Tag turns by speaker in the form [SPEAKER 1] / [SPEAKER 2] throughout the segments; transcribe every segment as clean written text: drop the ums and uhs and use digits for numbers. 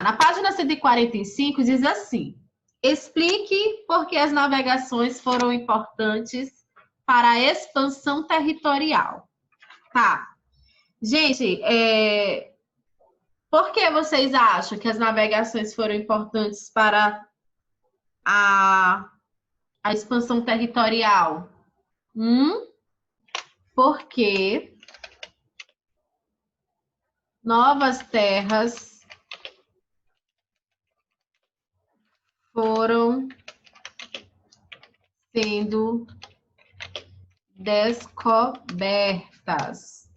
[SPEAKER 1] Na página 145 diz assim: explique por que as navegações foram importantes para a expansão territorial. Tá. Gente, por que vocês acham que as navegações foram importantes para a expansão territorial? Porque novas terras foram sendo descobertas,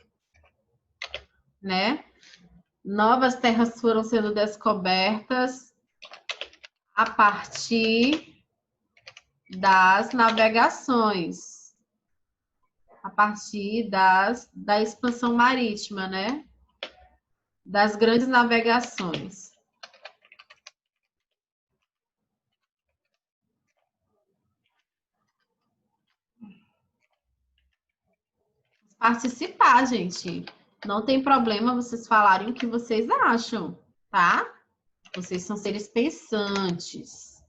[SPEAKER 1] né? Novas terras foram sendo descobertas a partir das navegações, a partir da expansão marítima, né? Das grandes navegações. Participar, gente. Não tem problema vocês falarem o que vocês acham, tá? Vocês são seres pensantes.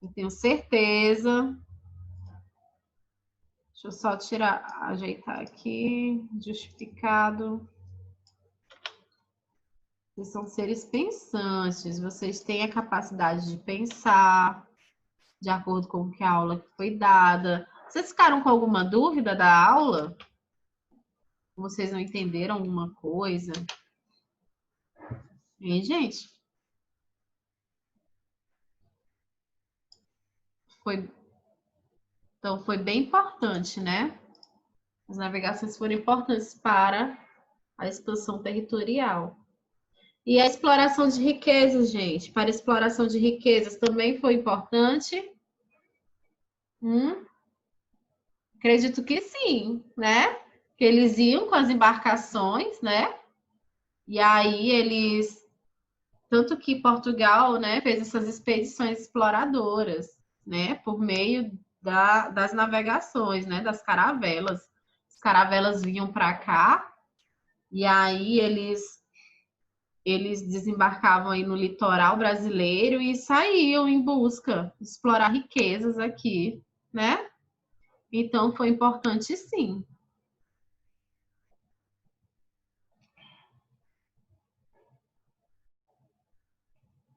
[SPEAKER 1] Eu tenho certeza. Deixa eu só ajeitar aqui. Justificado. Vocês são seres pensantes. Vocês têm a capacidade de pensar de acordo com o que a aula foi dada. Vocês ficaram com alguma dúvida da aula? Vocês não entenderam alguma coisa? E, gente? Então, foi bem importante, né? As navegações foram importantes para a expansão territorial. E a exploração de riquezas, gente? Para a exploração de riquezas também foi importante? Acredito que sim, né? Que eles iam com as embarcações, né? E aí eles... Tanto que Portugal, né, fez essas expedições exploradoras, né? Por meio das navegações, né? Das caravelas. As caravelas vinham para cá e aí eles desembarcavam aí no litoral brasileiro e saíam em busca de explorar riquezas aqui, né? Então, foi importante, sim.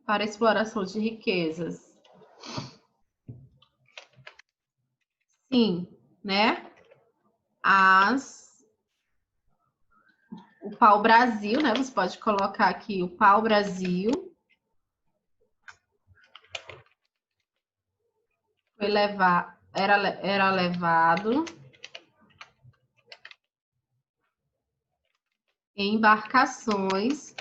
[SPEAKER 1] Para a exploração de riquezas. Sim, né? O pau-brasil, né? Você pode colocar aqui o pau-brasil. Era levado em embarcações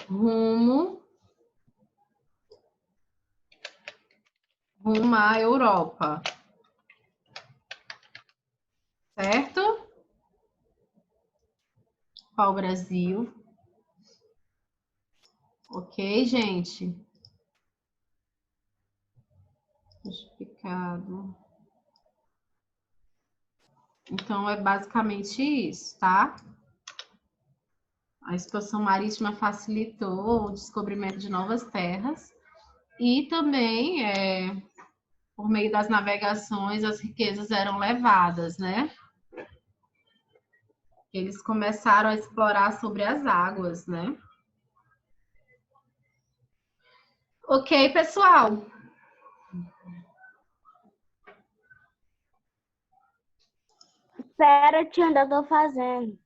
[SPEAKER 1] rumo à Europa. Certo? Pau-brasil. Ok, gente? Justificado. Então, é basicamente isso, tá? A expansão marítima facilitou o descobrimento de novas terras e também, por meio das navegações, as riquezas eram levadas, né? Eles começaram a explorar sobre as águas, né? Ok, pessoal?
[SPEAKER 2] Espera, tia, ainda tô fazendo.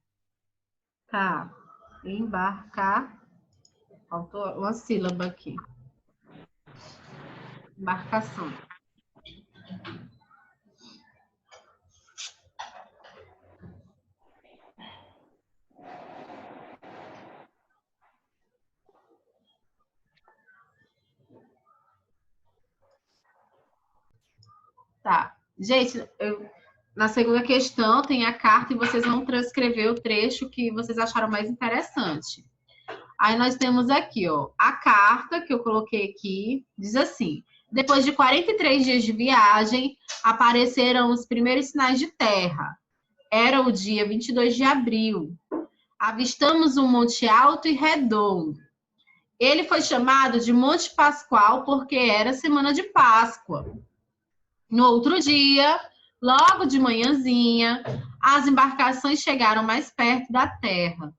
[SPEAKER 1] Tá. Embarcar. Faltou uma sílaba aqui. Embarcação. Tá. Gente, na segunda questão tem a carta e vocês vão transcrever o trecho que vocês acharam mais interessante. Aí nós temos aqui, ó, a carta que eu coloquei aqui, diz assim: depois de 43 dias de viagem, apareceram os primeiros sinais de terra. Era o dia 22 de abril. Avistamos um monte alto e redondo. Ele foi chamado de Monte Pascoal porque era semana de Páscoa. No outro dia, logo de manhãzinha, as embarcações chegaram mais perto da terra.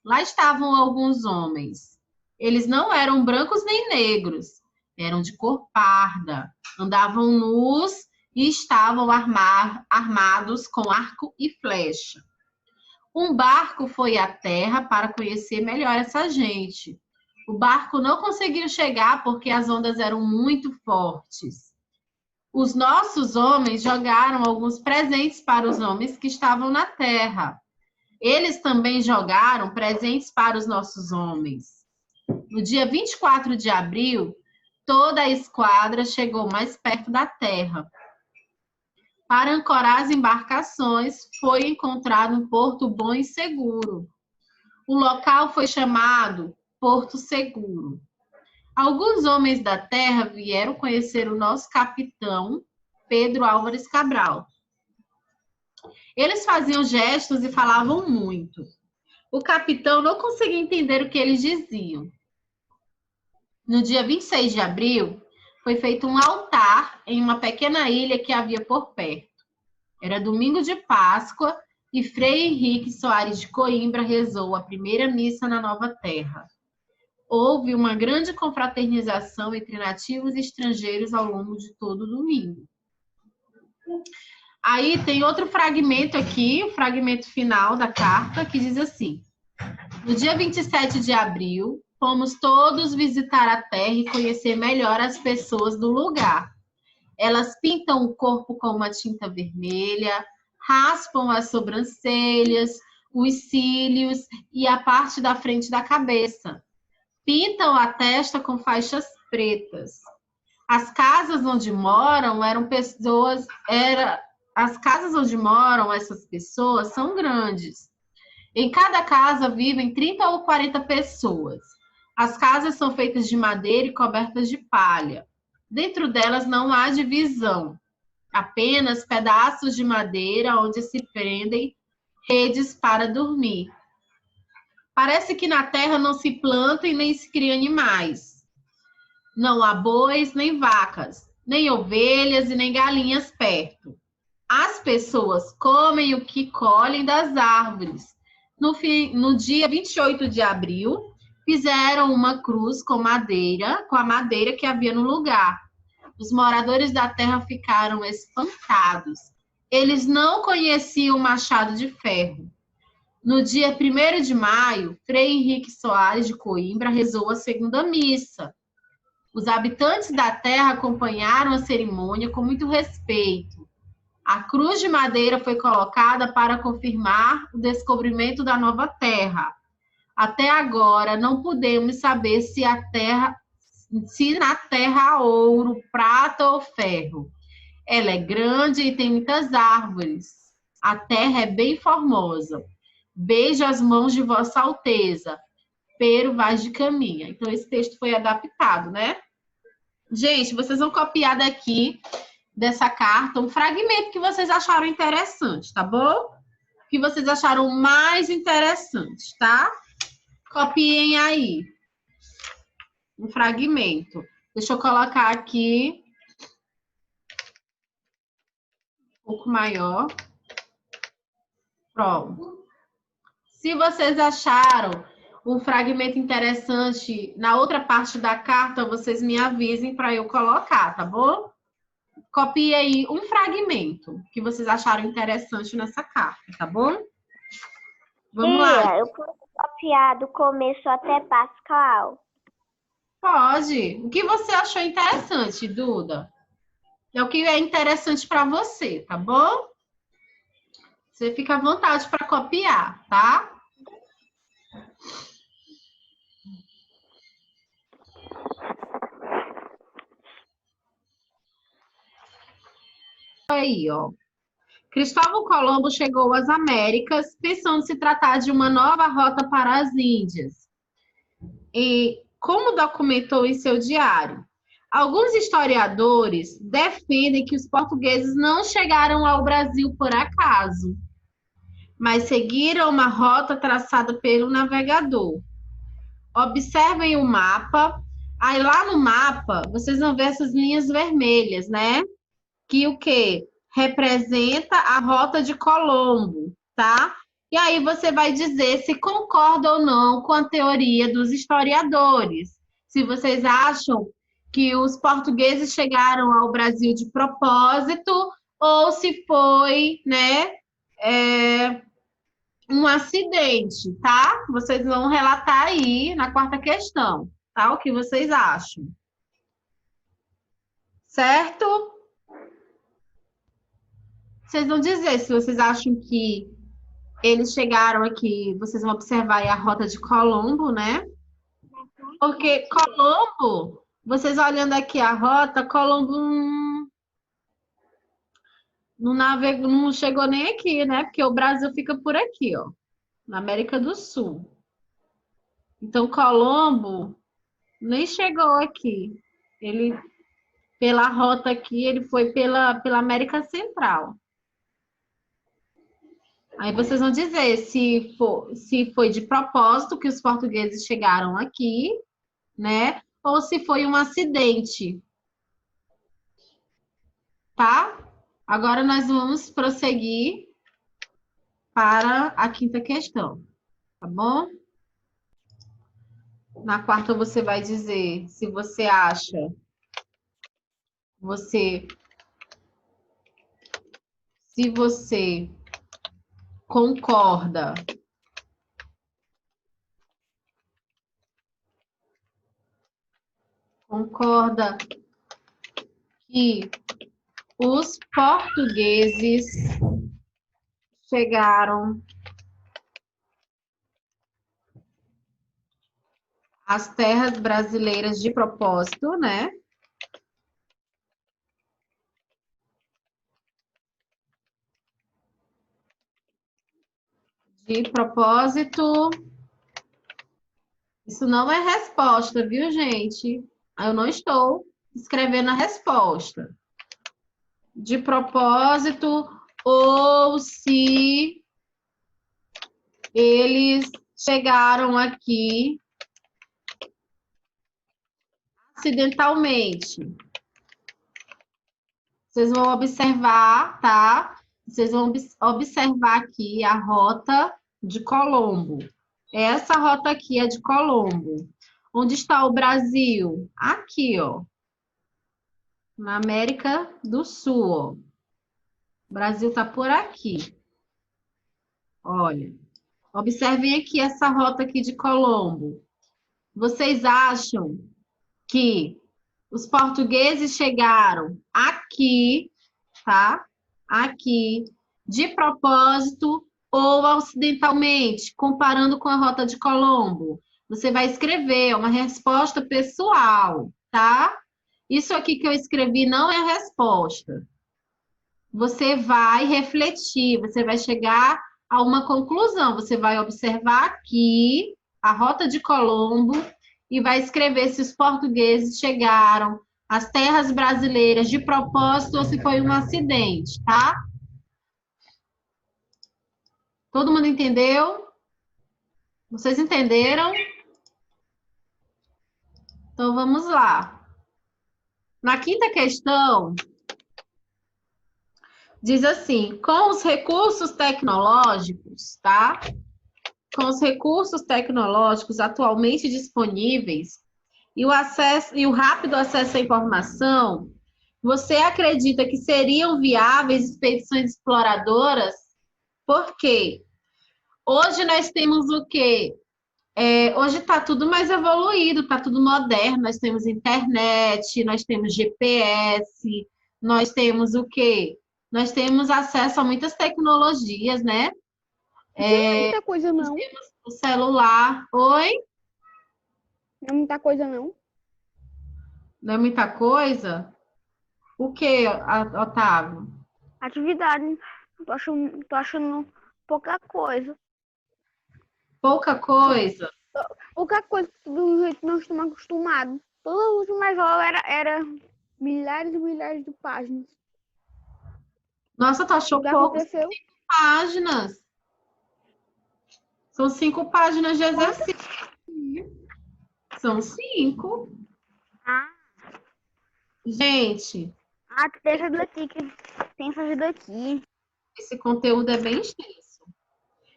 [SPEAKER 1] Lá estavam alguns homens. Eles não eram brancos nem negros, eram de cor parda, andavam nus e estavam armados com arco e flecha. Um barco foi à terra para conhecer melhor essa gente. O barco não conseguiu chegar porque as ondas eram muito fortes. Os nossos homens jogaram alguns presentes para os homens que estavam na terra. Eles também jogaram presentes para os nossos homens. No dia 24 de abril, toda a esquadra chegou mais perto da terra. Para ancorar as embarcações, foi encontrado um porto bom e seguro. O local foi chamado Porto Seguro. Alguns homens da terra vieram conhecer o nosso capitão, Pedro Álvares Cabral. Eles faziam gestos e falavam muito. O capitão não conseguia entender o que eles diziam. No dia 26 de abril, foi feito um altar em uma pequena ilha que havia por perto. Era domingo de Páscoa e Frei Henrique Soares de Coimbra rezou a primeira missa na nova terra. Houve uma grande confraternização entre nativos e estrangeiros ao longo de todo o domingo. Aí tem outro fragmento aqui, o fragmento final da carta, que diz assim: no dia 27 de abril, fomos todos visitar a terra e conhecer melhor as pessoas do lugar. Elas pintam o corpo com uma tinta vermelha, raspam as sobrancelhas, os cílios e a parte da frente da cabeça. Pintam a testa com faixas pretas. As casas onde moram essas pessoas são grandes. Em cada casa vivem 30 ou 40 pessoas. As casas são feitas de madeira e cobertas de palha. Dentro delas não há divisão, apenas pedaços de madeira onde se prendem redes para dormir. Parece que na terra não se planta e nem se cria animais. Não há bois nem vacas, nem ovelhas e nem galinhas perto. As pessoas comem o que colhem das árvores. No dia 28 de abril, fizeram uma cruz com a madeira que havia no lugar. Os moradores da terra ficaram espantados. Eles não conheciam o machado de ferro. No dia 1º de maio, Frei Henrique Soares de Coimbra rezou a segunda missa. Os habitantes da terra acompanharam a cerimônia com muito respeito. A cruz de madeira foi colocada para confirmar o descobrimento da nova terra. Até agora, não podemos saber se na terra há ouro, prata ou ferro. Ela é grande e tem muitas árvores. A terra é bem formosa. Beijo as mãos de Vossa Alteza. Pero Vaz de Caminha. Então, esse texto foi adaptado, né? Gente, vocês vão copiar daqui, dessa carta, um fragmento que vocês acharam interessante, tá bom? Que vocês acharam mais interessante, tá? Copiem aí. Um fragmento. Deixa eu colocar aqui. Um pouco maior. Pronto. Se vocês acharam um fragmento interessante na outra parte da carta, vocês me avisem para eu colocar, tá bom? Copie aí um fragmento que vocês acharam interessante nessa carta, tá bom? Vamos lá.
[SPEAKER 2] Eu posso copiar do começo até Pascal?
[SPEAKER 1] Pode. O que você achou interessante, Duda? É o que é interessante para você, tá bom? Você fica à vontade para copiar, tá? Aí, ó. Cristóvão Colombo chegou às Américas pensando se tratar de uma nova rota para as Índias. E como documentou em seu diário, alguns historiadores defendem que os portugueses não chegaram ao Brasil por acaso. mas seguiram uma rota traçada pelo navegador. Observem o mapa. Aí lá no mapa, vocês vão ver essas linhas vermelhas, né? Que o quê? Representa a rota de Colombo, tá? E aí você vai dizer se concorda ou não com a teoria dos historiadores. Se vocês acham que os portugueses chegaram ao Brasil de propósito ou se foi, né, um acidente, tá? Vocês vão relatar aí na quarta questão, tá? O que vocês acham? Certo? Vocês vão dizer se vocês acham que eles chegaram aqui, vocês vão observar aí a rota de Colombo, né? Porque Colombo, vocês olhando aqui a rota, Colombo não navegou, não chegou nem aqui, né? Porque o Brasil fica por aqui, ó, na América do Sul. Então, Colombo nem chegou aqui. Ele, pela rota aqui, ele foi pela América Central. Aí vocês vão dizer se foi de propósito que os portugueses chegaram aqui, né? Ou se foi um acidente, tá? Agora nós vamos prosseguir para a quinta questão, tá bom? Na quarta você vai dizer se você acha, se você concorda que os portugueses chegaram às terras brasileiras de propósito, né? De propósito. Isso não é resposta, viu, gente? Eu não estou escrevendo a resposta. De propósito, ou se eles chegaram aqui acidentalmente. Vocês vão observar, tá? Vocês vão observar aqui a rota de Colombo. Essa rota aqui é de Colombo. Onde está o Brasil? Aqui, ó. Na América do Sul, ó. O Brasil tá por aqui. Olha. Observem aqui essa rota aqui de Colombo. Vocês acham que os portugueses chegaram aqui, tá? Aqui, de propósito ou acidentalmente, comparando com a rota de Colombo? Você vai escrever, é uma resposta pessoal, tá? Isso aqui que eu escrevi não é a resposta. Você vai refletir, você vai chegar a uma conclusão. Você vai observar aqui a rota de Colombo e vai escrever se os portugueses chegaram às terras brasileiras de propósito ou se foi um acidente, tá? Todo mundo entendeu? Vocês entenderam? Então vamos lá. Na quinta questão, diz assim: com os recursos tecnológicos, tá? Com os recursos tecnológicos atualmente disponíveis e o rápido acesso à informação, você acredita que seriam viáveis expedições exploradoras? Por quê? Hoje nós temos o quê? Hoje está tudo mais evoluído, está tudo moderno. Nós temos internet, nós temos GPS, nós temos o quê? Nós temos acesso a muitas tecnologias, né?
[SPEAKER 3] Não é muita coisa, não.
[SPEAKER 1] Temos o celular. Oi?
[SPEAKER 3] Não é muita coisa, não.
[SPEAKER 1] Não é muita coisa? O que, Otávio?
[SPEAKER 3] Atividade. Tô achando pouca coisa.
[SPEAKER 1] Pouca coisa?
[SPEAKER 3] Pouca coisa do jeito que nós estamos acostumados. Todas as últimas aulas era milhares e milhares de páginas.
[SPEAKER 1] Nossa, tu achou
[SPEAKER 3] O que
[SPEAKER 1] pouco?
[SPEAKER 3] aconteceu?
[SPEAKER 1] Páginas. São 5 páginas de exercício. São 5.
[SPEAKER 3] Ah,
[SPEAKER 1] Gente,
[SPEAKER 3] tem essa daqui que tem essa daqui.
[SPEAKER 1] esse conteúdo é bem extenso.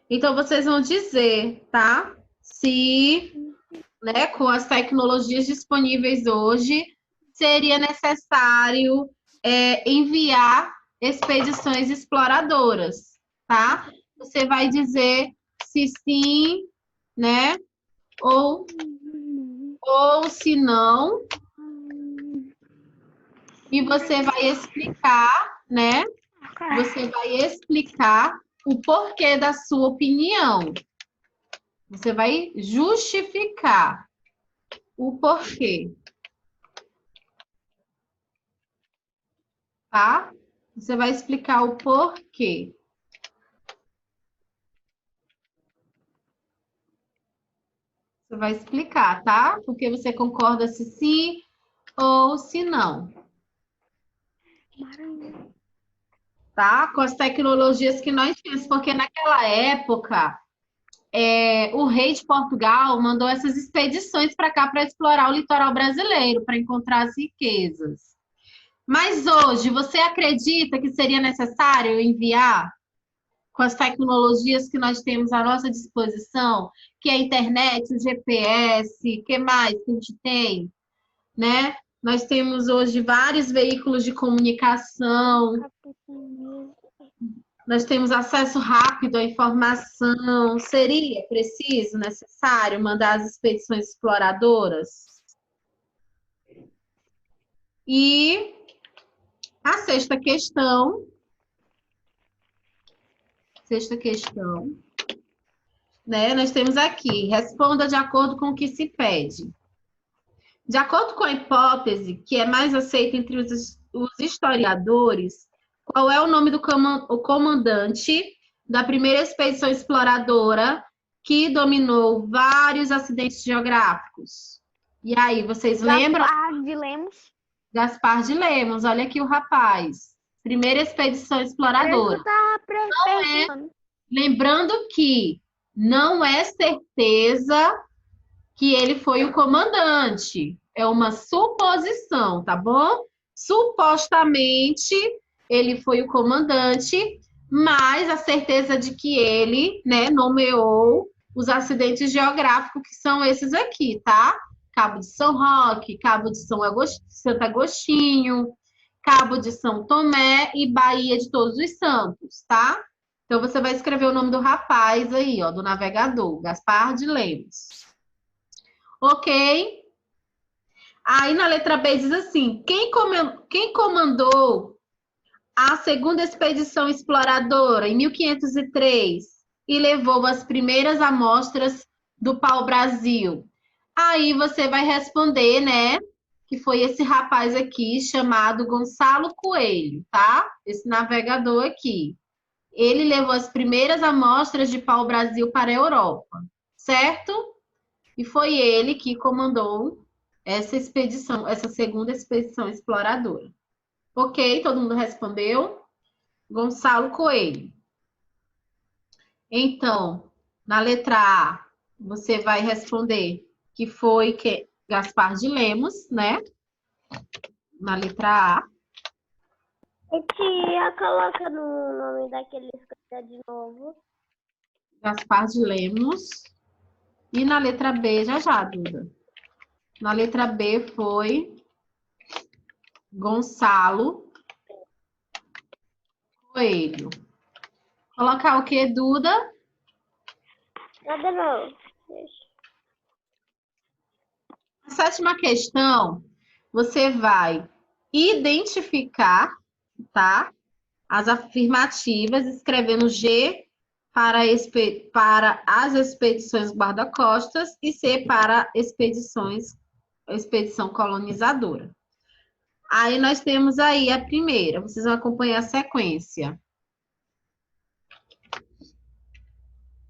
[SPEAKER 1] Então, vocês vão dizer, tá? Se, né, com as tecnologias disponíveis hoje, seria necessário enviar expedições exploradoras, tá? Você vai dizer se sim, né? Ou se não. E você vai explicar, né? Você vai explicar o porquê da sua opinião. Você vai justificar o porquê. Tá? Você vai explicar o porquê. Você vai explicar, tá? Porque você concorda se sim ou se não. Tá? Com as tecnologias que nós tínhamos. Porque naquela época, o rei de Portugal mandou essas expedições para cá para explorar o litoral brasileiro, para encontrar as riquezas. Mas hoje, você acredita que seria necessário enviar com as tecnologias que nós temos à nossa disposição, que é a internet, o GPS, que mais que a gente tem, né? Nós temos hoje vários veículos de comunicação, nós temos acesso rápido à informação. Seria preciso, necessário mandar as expedições exploradoras? E a sexta questão, né? Nós temos aqui, responda de acordo com o que se pede. De acordo com a hipótese que é mais aceita entre os historiadores, qual é o nome do comandante da primeira expedição exploradora que dominou vários acidentes geográficos? E aí, vocês lembram?
[SPEAKER 3] Gaspar de Lemos.
[SPEAKER 1] Gaspar de Lemos, olha aqui o rapaz. Primeira expedição exploradora. Lembrando que não é certeza que ele foi o comandante. É uma suposição, tá bom? Supostamente ele foi o comandante, mas a certeza de que ele, né, nomeou os acidentes geográficos que são esses aqui, tá? Cabo de São Roque, Cabo de Santo Agostinho, Cabo de São Tomé e Baía de Todos os Santos, tá? Então, você vai escrever o nome do rapaz aí, ó, do navegador, Gaspar de Lemos. Ok? Aí, na letra B, diz assim, quem comandou a segunda expedição exploradora em 1503 e levou as primeiras amostras do pau-brasil? Aí, você vai responder, né, que foi esse rapaz aqui, chamado Gonçalo Coelho, tá? Esse navegador aqui. Ele levou as primeiras amostras de pau-brasil para a Europa, certo? E foi ele que comandou essa expedição, essa segunda expedição exploradora. Ok? Todo mundo respondeu? Gonçalo Coelho. Então, na letra A, você vai responder que foi Gaspar de Lemos, né? Na letra A.
[SPEAKER 2] E tia, coloca no nome daquele escritor de novo.
[SPEAKER 1] Gaspar de Lemos. E na letra B, já, Duda. Na letra B foi Gonçalo Coelho. Colocar o que, Duda?
[SPEAKER 2] Nada não.
[SPEAKER 1] A sétima questão, você vai identificar, tá? As afirmativas, escrevendo G para as expedições guarda-costas e C para expedição colonizadora. Aí nós temos aí a primeira, vocês vão acompanhar a sequência.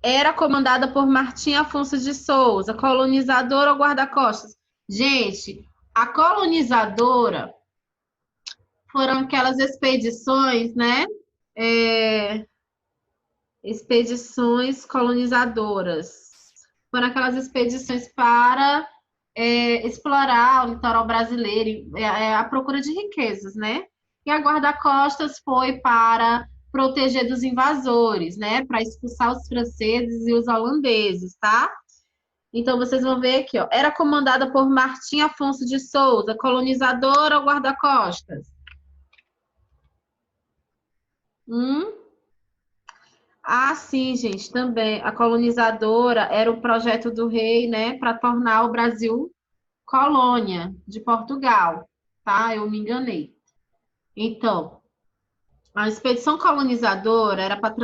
[SPEAKER 1] Era comandada por Martim Afonso de Souza, colonizadora ou guarda-costas? Gente, a colonizadora foram aquelas expedições, né? Expedições colonizadoras. Foram aquelas expedições para explorar o litoral brasileiro, a procura de riquezas, né? E a guarda-costas foi para proteger dos invasores, né? Para expulsar os franceses e os holandeses, tá? Então, vocês vão ver aqui, ó. Era comandada por Martim Afonso de Souza, colonizadora ou guarda-costas? Ah, sim, gente, também. A colonizadora era o projeto do rei, né, para tornar o Brasil colônia de Portugal, tá? Eu me enganei. Então, a expedição colonizadora era para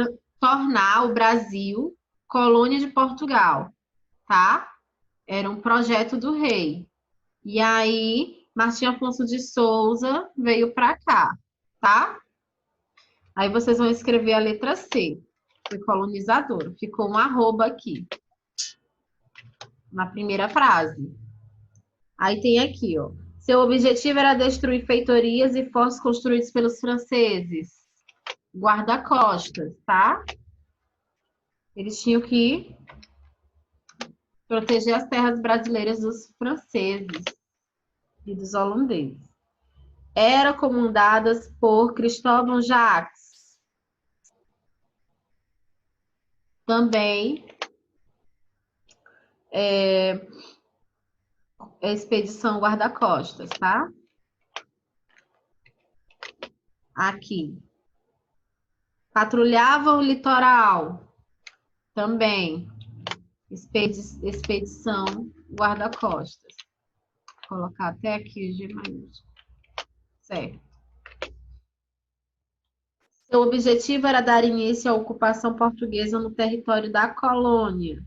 [SPEAKER 1] tornar o Brasil colônia de Portugal, tá? Era um projeto do rei. E aí, Martim Afonso de Souza veio para cá, tá? Aí vocês vão escrever a letra C, foi colonizador. Ficou um arroba aqui, na primeira frase. Aí tem aqui, ó. Seu objetivo era destruir feitorias e fortes construídos pelos franceses. Guarda-costas, tá? Eles tinham que proteger as terras brasileiras dos franceses e dos holandeses. Eram comandadas por Cristóvão Jacques. Também expedição guarda-costas, tá? Aqui. Patrulhavam o litoral. Também. Expedição guarda-costas. Vou colocar até aqui o G maiúsculo. Certo. Seu objetivo era dar início à ocupação portuguesa no território da colônia.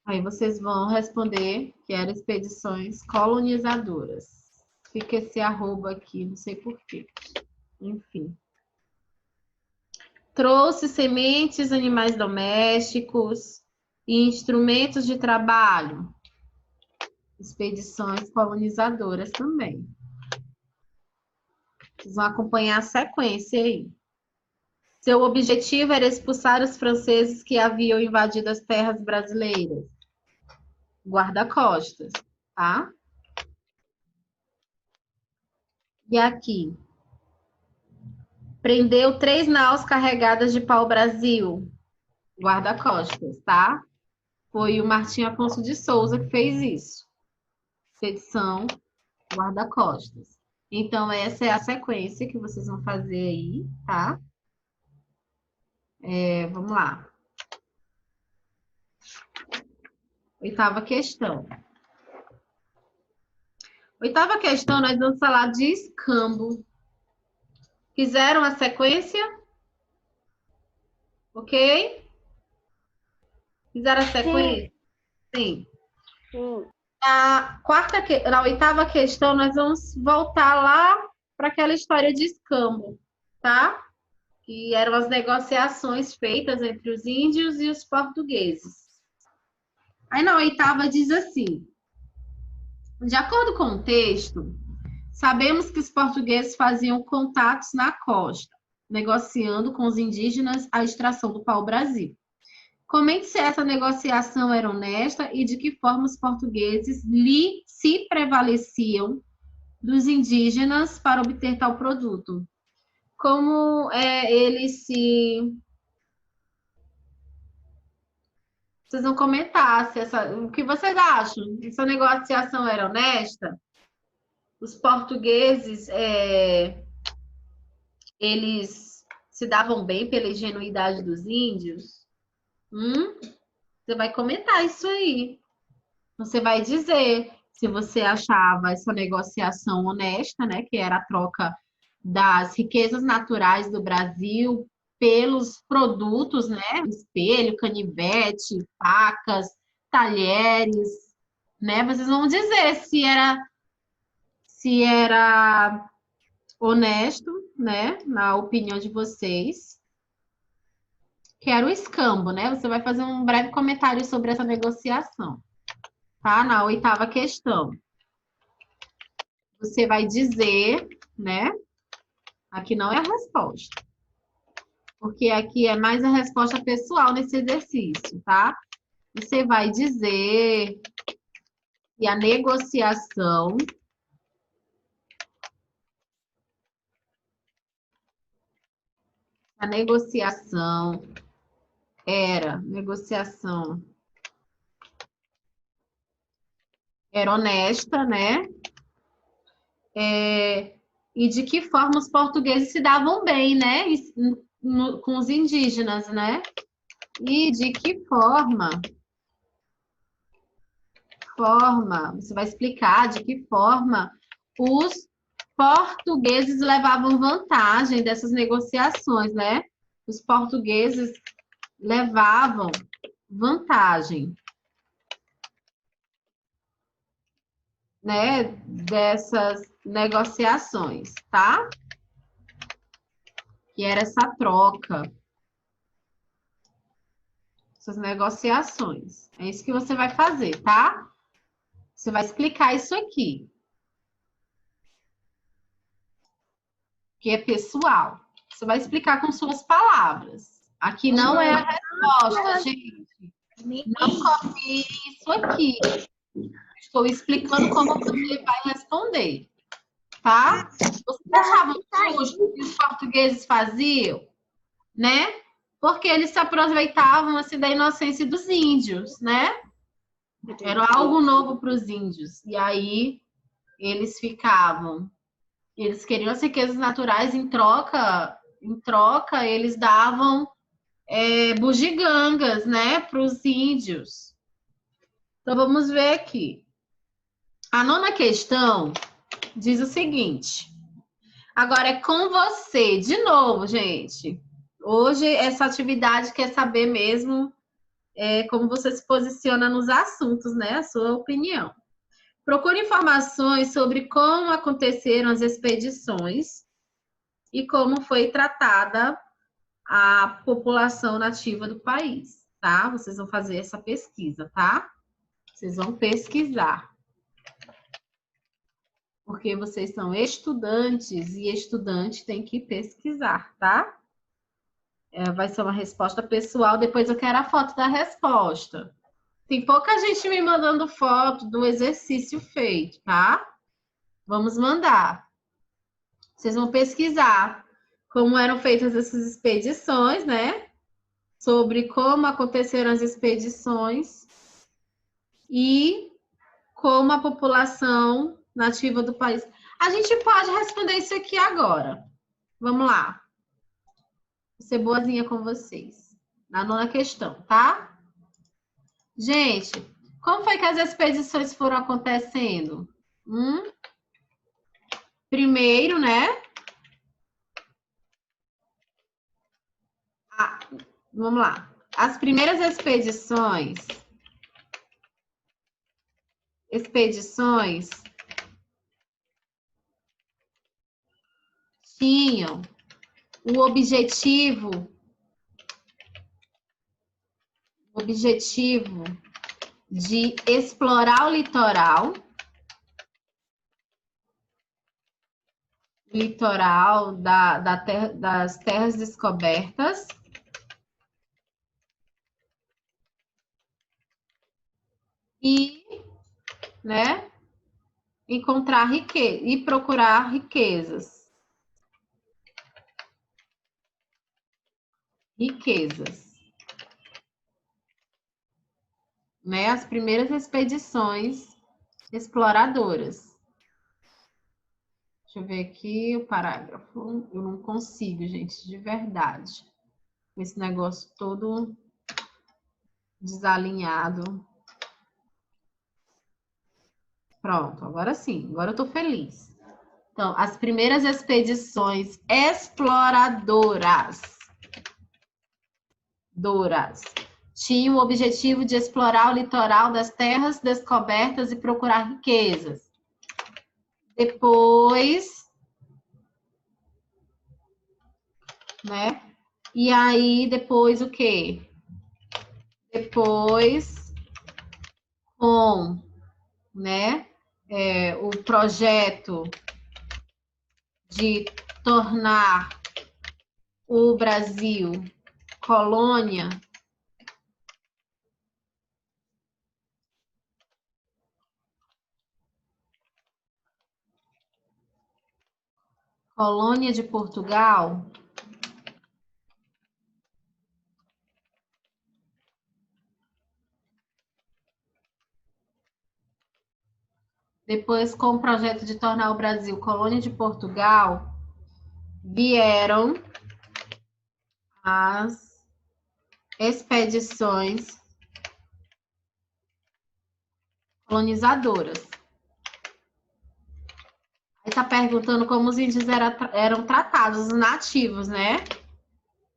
[SPEAKER 1] Aí vocês vão responder que eram expedições colonizadoras. Fica esse arroba aqui, não sei por quê. Enfim. Trouxe sementes, animais domésticos e instrumentos de trabalho. Expedições colonizadoras também. Vocês vão acompanhar a sequência aí. Seu objetivo era expulsar os franceses que haviam invadido as terras brasileiras. Guarda-costas, tá? E aqui. Prendeu 3 naus carregadas de pau-brasil. Guarda-costas, tá? Foi o Martim Afonso de Souza que fez isso. Expedição guarda-costas. Então, essa é a sequência que vocês vão fazer aí, tá? Vamos lá. 8ª questão. 8ª questão, nós vamos falar de escambo. Fizeram a sequência? Ok? Fizeram a sequência? Sim.
[SPEAKER 2] Sim.
[SPEAKER 1] Na 8ª questão, nós vamos voltar lá para aquela história de escambo, tá? Que eram as negociações feitas entre os índios e os portugueses. Aí na 8ª diz assim: de acordo com o texto, sabemos que os portugueses faziam contatos na costa, negociando com os indígenas a extração do pau-brasil. Comente se essa negociação era honesta e de que forma os portugueses se prevaleciam dos indígenas para obter tal produto. Como eles se... Vocês vão comentar o que vocês acham? Essa negociação era honesta? Os portugueses, eles se davam bem pela ingenuidade dos índios? Você vai comentar isso aí. Você vai dizer se você achava essa negociação honesta, né? Que era a troca das riquezas naturais do Brasil pelos produtos, né? Espelho, canivete, facas, talheres, né? Vocês vão dizer se era honesto, né? Na opinião de vocês. Que era o escambo, né? Você vai fazer um breve comentário sobre essa negociação, tá? Na 8ª questão. Você vai dizer, né? Aqui não é a resposta. porque aqui é mais a resposta pessoal nesse exercício, tá? Você vai dizer que a negociação era honesta, né? E de que forma os portugueses se davam bem, né? Com os indígenas, né? E de que forma, você vai explicar de que forma os portugueses levavam vantagem dessas negociações, né? Os portugueses levavam vantagem, né, dessas negociações, tá? Que era essa troca, essas negociações. É isso que você vai fazer, tá? Você vai explicar isso aqui, que é pessoal. Você vai explicar com suas palavras. Aqui não é a resposta, gente. Não copie isso aqui. Estou explicando como você vai responder, tá? Você achava justo o que os portugueses faziam, né? Porque eles se aproveitavam assim da inocência dos índios, né? Era algo novo para os índios. E aí eles queriam as riquezas naturais em troca eles davam bugigangas, né, para os índios. Então vamos ver aqui. A nona questão diz o seguinte. Agora é com você, de novo, gente. Hoje essa atividade quer saber mesmo como você se posiciona nos assuntos, né? A sua opinião. Procure informações sobre como aconteceram as expedições e como foi tratada a população nativa do país, tá? Vocês vão fazer essa pesquisa, tá? Vocês vão pesquisar. Porque vocês são estudantes e estudante tem que pesquisar, tá? Vai ser uma resposta pessoal, depois eu quero a foto da resposta. Tem pouca gente me mandando foto do exercício feito, tá? Vamos mandar. Vocês vão pesquisar como eram feitas essas expedições, né? Sobre como aconteceram as expedições e como a população nativa do país. A gente pode responder isso aqui agora. Vamos lá. Vou ser boazinha com vocês. Na nona questão, tá? Gente, como foi que as expedições foram acontecendo? Primeiro, né? Vamos lá. As primeiras expedições tinham o objetivo de explorar o litoral das terras descobertas e, né, encontrar riqueza e procurar riquezas. Né? As primeiras expedições exploradoras. Deixa eu ver aqui o parágrafo. Eu não consigo, gente, de verdade. Esse negócio todo desalinhado. Pronto, agora sim, agora eu tô feliz. Então, as primeiras expedições exploradoras tinham o objetivo de explorar o litoral das terras descobertas e procurar riquezas. Depois, né? E aí, depois o quê? Depois, com, né, o projeto de tornar o Brasil colônia de Portugal? Depois, com o projeto de tornar o Brasil colônia de Portugal, vieram as expedições colonizadoras. Aí está perguntando como os índios eram tratados, os nativos, né?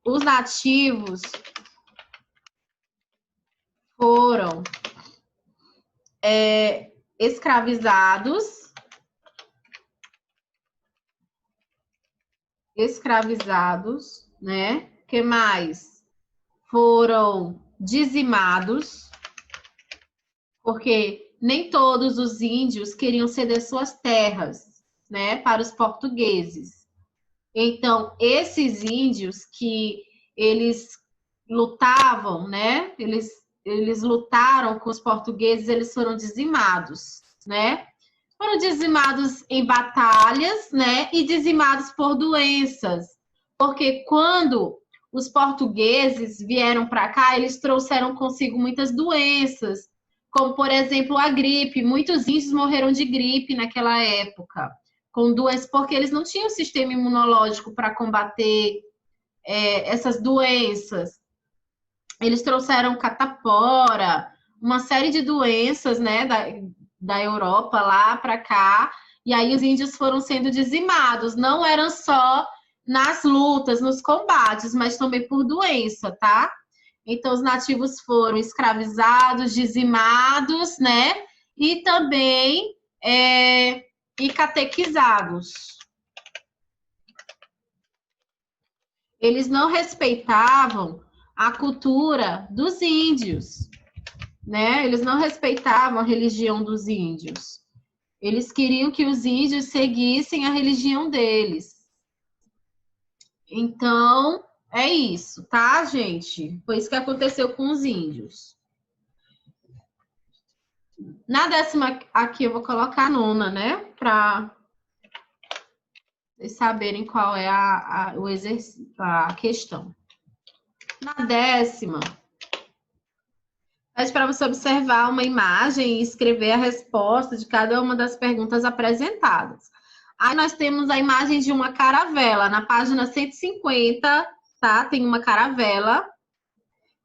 [SPEAKER 1] Os nativos foram escravizados, né? Que mais? Foram dizimados, porque nem todos os índios queriam ceder suas terras, né, para os portugueses. Então, esses índios que eles lutavam, né, eles lutaram com os portugueses, eles foram dizimados, né? Foram dizimados em batalhas, né, e dizimados por doenças. Porque quando os portugueses vieram para cá, eles trouxeram consigo muitas doenças, como, por exemplo, a gripe. Muitos índios morreram de gripe naquela época, com doenças, porque eles não tinham sistema imunológico para combater essas doenças. Eles trouxeram catapora, uma série de doenças, né, da Europa lá para cá, e aí os índios foram sendo dizimados. Não eram só nas lutas, nos combates, mas também por doença, tá? Então, os nativos foram escravizados, dizimados, né? E também e catequizados. Eles não respeitavam a cultura dos índios, né? Eles não respeitavam a religião dos índios. Eles queriam que os índios seguissem a religião deles. Então, é isso, tá, gente? Foi isso que aconteceu com os índios. Na 10ª aqui eu vou colocar a 9ª, né? Para vocês saberem qual é o exercício, a questão. Na 10ª, pede para você observar uma imagem e escrever a resposta de cada uma das perguntas apresentadas. Aí nós temos a imagem de uma caravela, na página 150, tá? Tem uma caravela.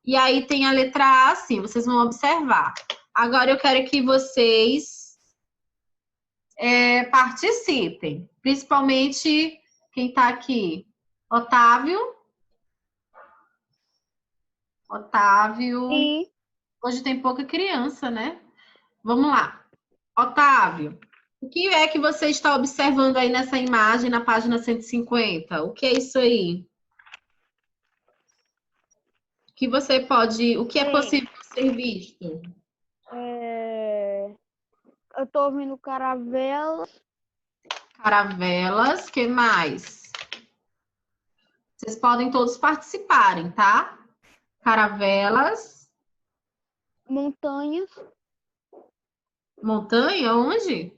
[SPEAKER 1] E aí tem a letra A, assim, vocês vão observar. Agora eu quero que vocês participem, principalmente quem está aqui. Otávio.
[SPEAKER 3] Sim.
[SPEAKER 1] Hoje tem pouca criança, né? Vamos lá. Otávio, o que é que você está observando aí nessa imagem na página 150? O que é isso aí? O que é possível ser visto?
[SPEAKER 3] Eu tô ouvindo caravelas.
[SPEAKER 1] Caravelas, que mais? Vocês podem todos participarem, tá? Caravelas.
[SPEAKER 3] Montanhas.
[SPEAKER 1] Montanha, onde?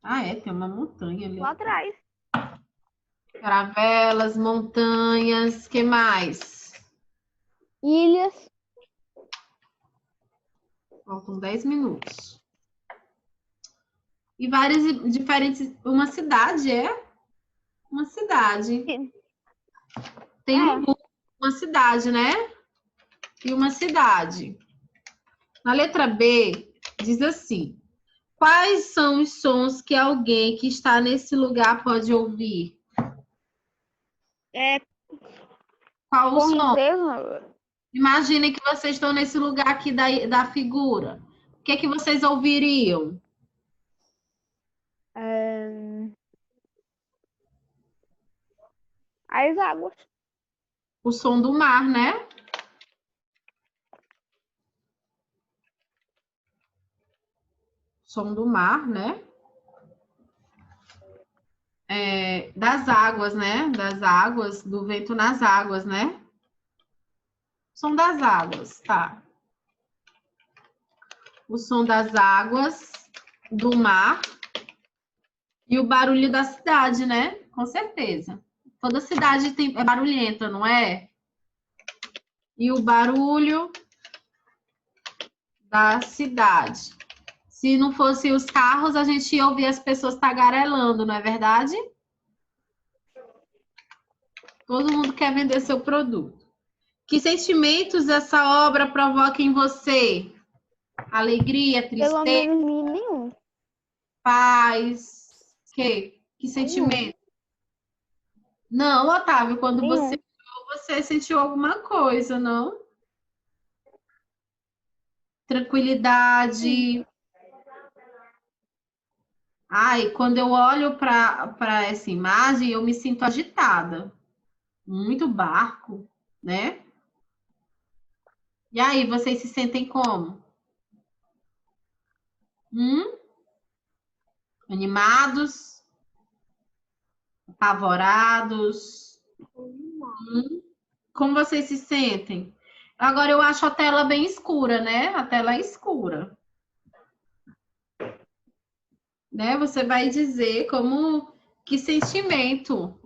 [SPEAKER 1] Ah, tem uma montanha ali.
[SPEAKER 3] Lá atrás.
[SPEAKER 1] Caravelas, montanhas, que mais?
[SPEAKER 3] Ilhas.
[SPEAKER 1] Faltam 10 minutos. E várias diferentes... Uma cidade, Uma cidade.
[SPEAKER 3] Sim.
[SPEAKER 1] Tem uma cidade, né? E uma cidade. Na letra B, diz assim: quais são os sons que alguém que está nesse lugar pode ouvir? Qual o som? Imaginem que vocês estão nesse lugar aqui da figura. O que é que vocês ouviriam?
[SPEAKER 3] As águas.
[SPEAKER 1] O som do mar, né? Som do mar, né? das águas, né? Das águas, do vento nas águas, né? Som das águas, tá. O som das águas, do mar e o barulho da cidade, né? Com certeza. Toda cidade é barulhenta, não é? E o barulho da cidade. Se não fossem os carros, a gente ia ouvir as pessoas tagarelando, não é verdade? Todo mundo quer vender seu produto. Que sentimentos essa obra provoca em você? Alegria,
[SPEAKER 3] Pelo
[SPEAKER 1] tristeza,
[SPEAKER 3] menos nenhum.
[SPEAKER 1] paz? Que sentimento? Não, Otávio, quando
[SPEAKER 3] Nenhum.
[SPEAKER 1] você sentiu alguma coisa, não? Tranquilidade. Ai, quando eu olho para essa imagem, eu me sinto agitada. Muito barco, né? E aí, vocês se sentem como? Animados? Apavorados? Como vocês se sentem? Agora eu acho a tela bem escura, né? A tela é escura. Né? Você vai dizer que sentimento,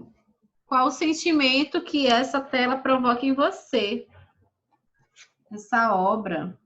[SPEAKER 1] qual o sentimento que essa tela provoca em você? Essa obra.